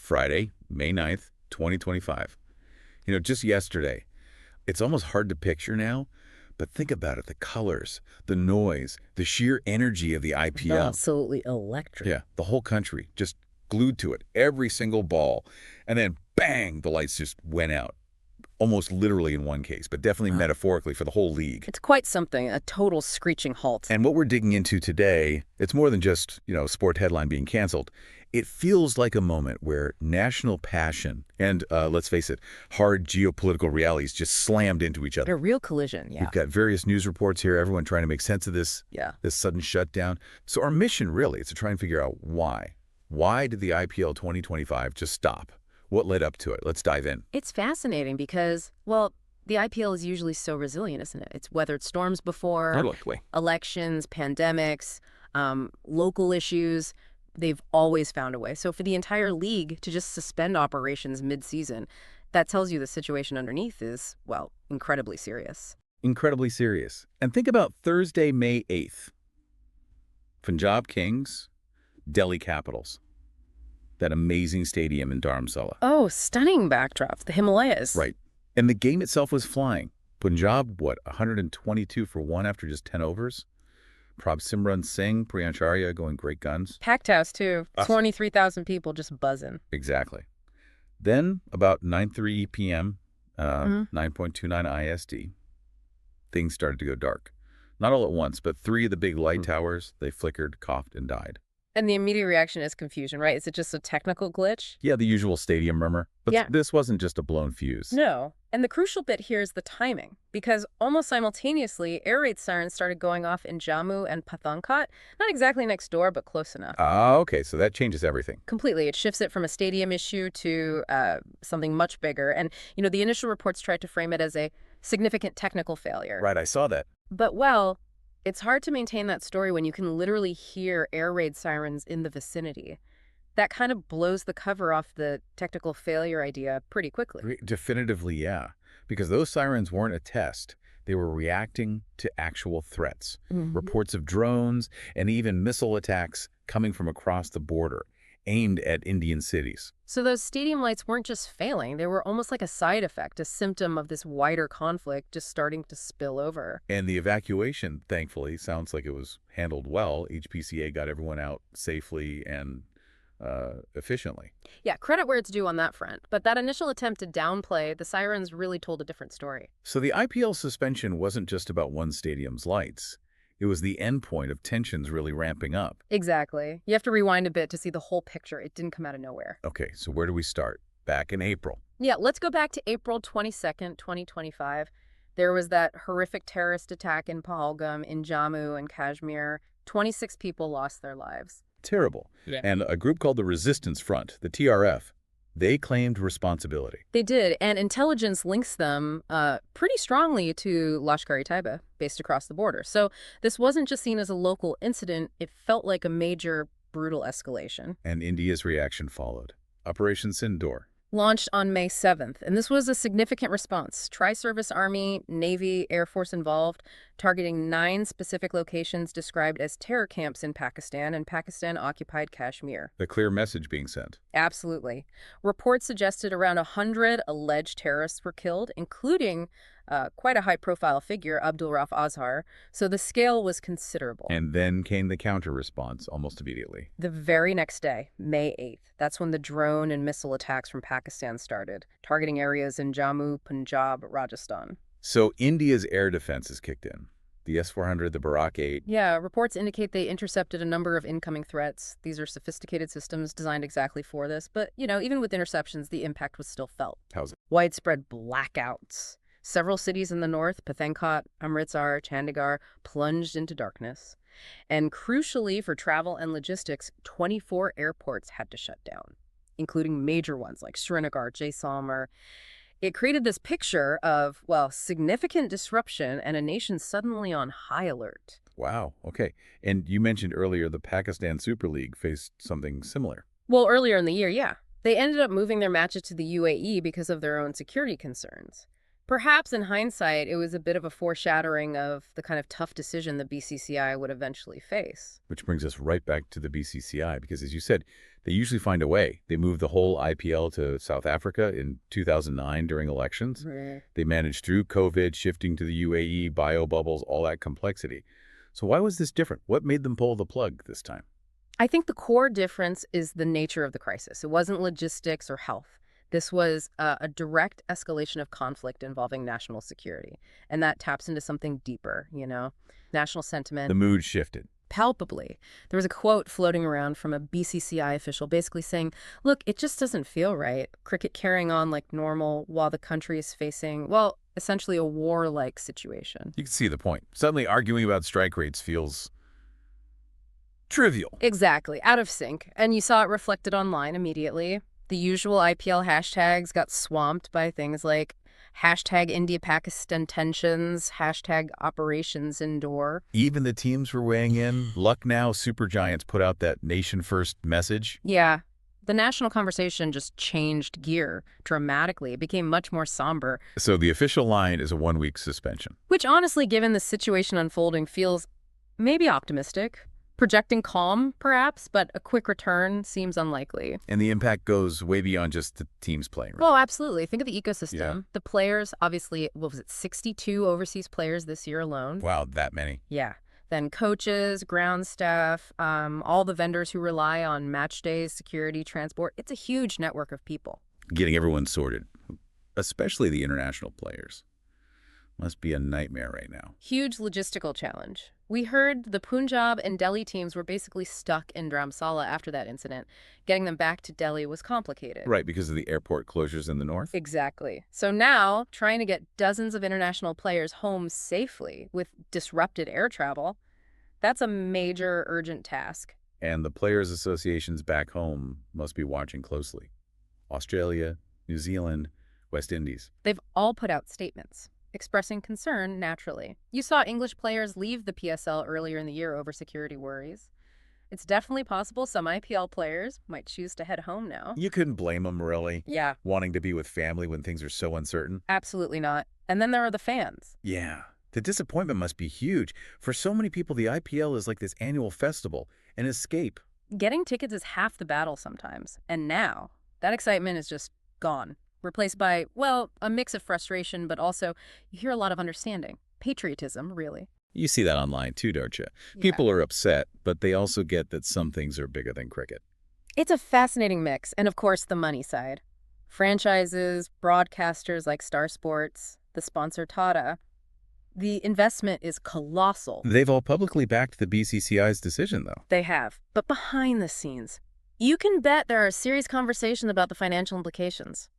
Friday, May 9th, 2025. Just yesterday. It's almost hard to picture now, but think about it. The colors, the noise, the sheer energy of the IPL. Absolutely electric. Yeah, the whole country just glued to it, every single ball. And then, bang, the lights just went out. Almost literally in one case, but definitely metaphorically for the whole league. It's quite something, a total screeching halt. And what we're digging into today, it's more than just, sport headline being canceled. It feels like a moment where national passion and, let's face it, hard geopolitical realities just slammed into each other. A real collision, yeah. We've got various news reports here, everyone trying to make sense of this sudden shutdown. So our mission really is to try and figure out why. Why did the IPL 2025 just stop? What led up to it? Let's dive in. It's fascinating because, well, the IPL is usually so resilient, isn't it? It's weathered storms before, elections, pandemics, local issues. They've always found a way. So for the entire league to just suspend operations mid-season, that tells you the situation underneath is, well, incredibly serious. Incredibly serious. And think about Thursday, May 8th. Punjab Kings, Delhi Capitals. That amazing stadium in Dharamsala. Oh, stunning backdrop, the Himalayas. Right. And the game itself was flying. Punjab, 122 for 1 after just 10 overs? Simran Singh, Priyansh Arya going great guns. Packed house, too. 23,000 people just buzzing. Exactly. Then, about 9:03 p.m., 9.29 IST, things started to go dark. Not all at once, but 3 of the big light towers, they flickered, coughed, and died. And the immediate reaction is confusion, right? Is it just a technical glitch? Yeah, the usual stadium murmur. But this wasn't just a blown fuse. No. And the crucial bit here is the timing, because almost simultaneously, air raid sirens started going off in Jammu and Pathankot. Not exactly next door, but close enough. Okay, so that changes everything. Completely. It shifts it from a stadium issue to something much bigger. And, the initial reports tried to frame it as a significant technical failure. Right, I saw that. But, well, it's hard to maintain that story when you can literally hear air raid sirens in the vicinity. That kind of blows the cover off the technical failure idea pretty quickly. Definitively, yeah. Because those sirens weren't a test. They were reacting to actual threats. Reports of drones and even missile attacks coming from across the border, aimed at Indian cities. So those stadium lights weren't just failing. They were almost like a side effect, a symptom of this wider conflict just starting to spill over. And the evacuation, thankfully, sounds like it was handled well. HPCA got everyone out safely and efficiently. Yeah, credit where it's due on that front. But that initial attempt to downplay the sirens really told a different story. So the IPL suspension wasn't just about one stadium's lights. It was the end point of tensions really ramping up. Exactly. You have to rewind a bit to see the whole picture. It didn't come out of nowhere. Okay, so where do we start? Back in April. Yeah, let's go back to April 22nd, 2025. There was that horrific terrorist attack in Pahalgam in Jammu and Kashmir. 26 people lost their lives. Terrible. Yeah. And a group called the Resistance Front, the TRF, they claimed responsibility. They did, and intelligence links them pretty strongly to Lashkar-e-Taiba, based across the border. So this wasn't just seen as a local incident, it felt like a major, brutal escalation. And India's reaction followed. Operation Sindoor. Launched on May 7th, and this was a significant response. Tri-service Army, Navy, Air Force involved, targeting 9 specific locations described as terror camps in Pakistan and Pakistan-occupied Kashmir. The clear message being sent. Absolutely. Reports suggested around 100 alleged terrorists were killed, including quite a high-profile figure, Abdul Rauf Azhar, so the scale was considerable. And then came the counter-response almost immediately. The very next day, May 8th, that's when the drone and missile attacks from Pakistan started, targeting areas in Jammu, Punjab, Rajasthan. So India's air defenses kicked in. The S-400, the Barak 8. Yeah, reports indicate they intercepted a number of incoming threats. These are sophisticated systems designed exactly for this, but, even with interceptions, the impact was still felt. How's it? Widespread blackouts. Several cities in the north, Pathankot, Amritsar, Chandigarh, plunged into darkness. And crucially for travel and logistics, 24 airports had to shut down, including major ones like Srinagar, Jaisalmer. It created this picture of, well, significant disruption and a nation suddenly on high alert. Wow, okay. And you mentioned earlier the Pakistan Super League faced something similar. Well, earlier in the year, yeah. They ended up moving their matches to the UAE because of their own security concerns. Perhaps in hindsight, it was a bit of a foreshadowing of the kind of tough decision the BCCI would eventually face. Which brings us right back to the BCCI, because as you said, they usually find a way. They moved the whole IPL to South Africa in 2009 during elections. Right. They managed through COVID, shifting to the UAE, bio bubbles, all that complexity. So why was this different? What made them pull the plug this time? I think the core difference is the nature of the crisis. It wasn't logistics or health. This was a direct escalation of conflict involving national security. And that taps into something deeper, national sentiment. The mood shifted. Palpably. There was a quote floating around from a BCCI official basically saying, look, it just doesn't feel right. Cricket carrying on like normal while the country is facing, well, essentially a war-like situation. You can see the point. Suddenly arguing about strike rates feels trivial. Exactly. Out of sync. And you saw it reflected online immediately. The usual IPL hashtags got swamped by things like hashtag India-Pakistan tensions, hashtag Operation Sindoor. Even the teams were weighing in. Lucknow Supergiants put out that nation-first message. Yeah. The national conversation just changed gear dramatically. It became much more somber. So the official line is a one-week suspension. Which honestly, given the situation unfolding, feels maybe optimistic. Projecting calm, perhaps, but a quick return seems unlikely. And the impact goes way beyond just the teams playing. Right? Oh, absolutely. Think of the ecosystem. Yeah. The players, obviously, what was it, 62 overseas players this year alone? Wow, that many. Yeah. Then coaches, ground staff, all the vendors who rely on match days, security, transport. It's a huge network of people. Getting everyone sorted, especially the international players. Must be a nightmare right now. Huge logistical challenge. We heard the Punjab and Delhi teams were basically stuck in Dharamsala after that incident. Getting them back to Delhi was complicated. Right, because of the airport closures in the north? Exactly. So now, trying to get dozens of international players home safely with disrupted air travel, that's a major urgent task. And the players' associations back home must be watching closely. Australia, New Zealand, West Indies. They've all put out statements expressing concern naturally. You saw English players leave the PSL earlier in the year over security worries. It's definitely possible some IPL players might choose to head home now. You couldn't blame them, really. Yeah. Wanting to be with family when things are so uncertain. Absolutely not. And then there are the fans. Yeah. The disappointment must be huge. For so many people, the IPL is like this annual festival, an escape. Getting tickets is half the battle sometimes. And now, that excitement is just gone. Replaced by, well, a mix of frustration, but also you hear a lot of understanding. Patriotism, really. You see that online too, don't you? Yeah. People are upset, but they also get that some things are bigger than cricket. It's a fascinating mix. And of course, the money side. Franchises, broadcasters like Star Sports, the sponsor Tata. The investment is colossal. They've all publicly backed the BCCI's decision, though. They have. But behind the scenes, you can bet there are serious conversations about the financial implications.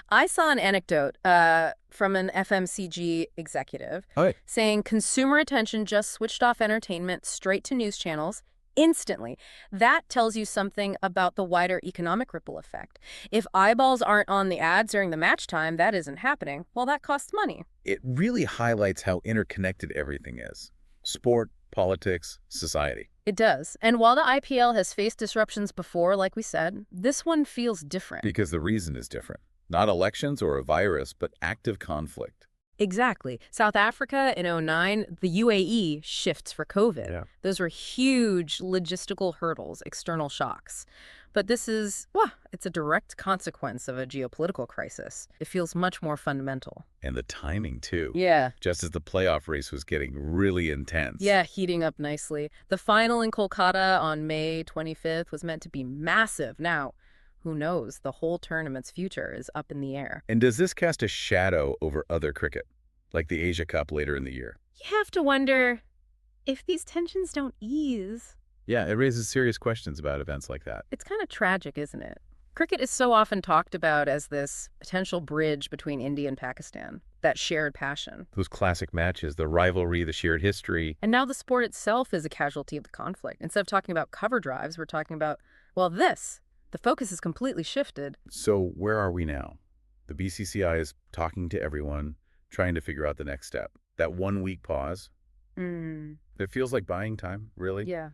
I saw an anecdote from an FMCG executive saying consumer attention just switched off entertainment straight to news channels instantly. That tells you something about the wider economic ripple effect. If eyeballs aren't on the ads during the match time, that isn't happening. Well, that costs money. It really highlights how interconnected everything is. Sport, politics, society. It does. And while the IPL has faced disruptions before, like we said, this one feels different. Because the reason is different. Not elections or a virus, but active conflict. Exactly. South Africa in 2009, the UAE shifts for COVID. Yeah. Those were huge logistical hurdles, external shocks. But this is, it's a direct consequence of a geopolitical crisis. It feels much more fundamental. And the timing, too. Yeah. Just as the playoff race was getting really intense. Yeah, heating up nicely. The final in Kolkata on May 25th was meant to be massive. Now, who knows? The whole tournament's future is up in the air. And does this cast a shadow over other cricket, like the Asia Cup later in the year? You have to wonder if these tensions don't ease. Yeah, it raises serious questions about events like that. It's kind of tragic, isn't it? Cricket is so often talked about as this potential bridge between India and Pakistan, that shared passion. Those classic matches, the rivalry, the shared history. And now the sport itself is a casualty of the conflict. Instead of talking about cover drives, we're talking about, well, this. The focus is completely shifted. So where are we now? The BCCI is talking to everyone, trying to figure out the next step. That 1 week pause. It feels like buying time, really. Yeah.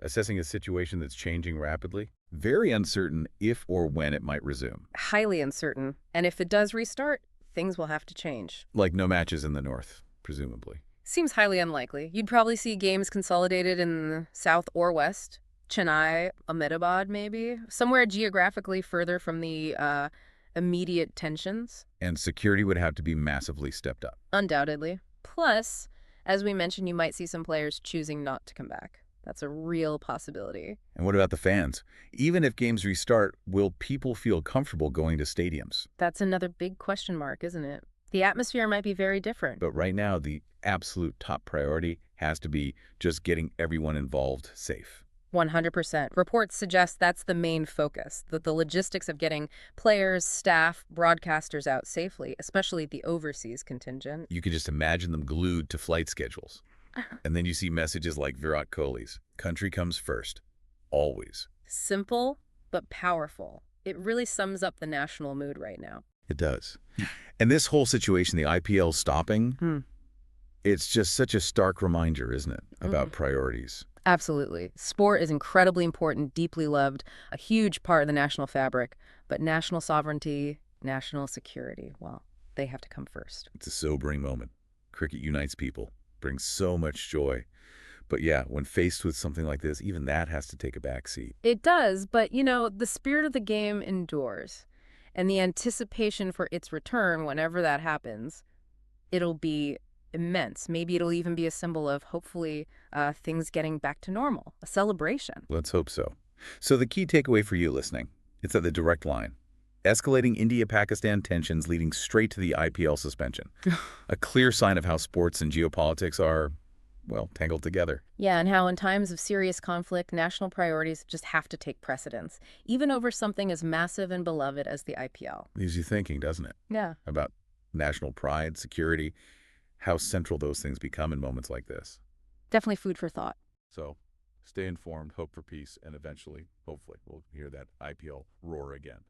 Assessing a situation that's changing rapidly. Very uncertain if or when it might resume. Highly uncertain. And if it does restart, things will have to change. Like no matches in the north, presumably. Seems highly unlikely. You'd probably see games consolidated in the south or west. Chennai, Ahmedabad, maybe. Somewhere geographically further from the immediate tensions. And security would have to be massively stepped up. Undoubtedly. Plus, as we mentioned, you might see some players choosing not to come back. That's a real possibility. And what about the fans? Even if games restart, will people feel comfortable going to stadiums? That's another big question mark, isn't it? The atmosphere might be very different. But right now, the absolute top priority has to be just getting everyone involved safe. 100%. Reports suggest that's the main focus, that the logistics of getting players, staff, broadcasters out safely, especially the overseas contingent. You can just imagine them glued to flight schedules. And then you see messages like Virat Kohli's, country comes first, always. Simple, but powerful. It really sums up the national mood right now. It does. And this whole situation, the IPL stopping, it's just such a stark reminder, isn't it, about priorities. Absolutely. Sport is incredibly important, deeply loved, a huge part of the national fabric. But national sovereignty, national security, well, they have to come first. It's a sobering moment. Cricket unites people, brings so much joy. But yeah, when faced with something like this, even that has to take a back seat. It does, but the spirit of the game endures. And the anticipation for its return, whenever that happens, it'll be immense. Maybe it'll even be a symbol of, hopefully, things getting back to normal, a celebration. Let's hope so. So the key takeaway for you listening, it's at the direct line. Escalating India-Pakistan tensions leading straight to the IPL suspension. A clear sign of how sports and geopolitics are, well, tangled together. Yeah, and how in times of serious conflict, national priorities just have to take precedence, even over something as massive and beloved as the IPL. Leaves you thinking, doesn't it? Yeah. About national pride, security, how central those things become in moments like this. Definitely food for thought. So stay informed, hope for peace, and eventually, hopefully, we'll hear that IPL roar again.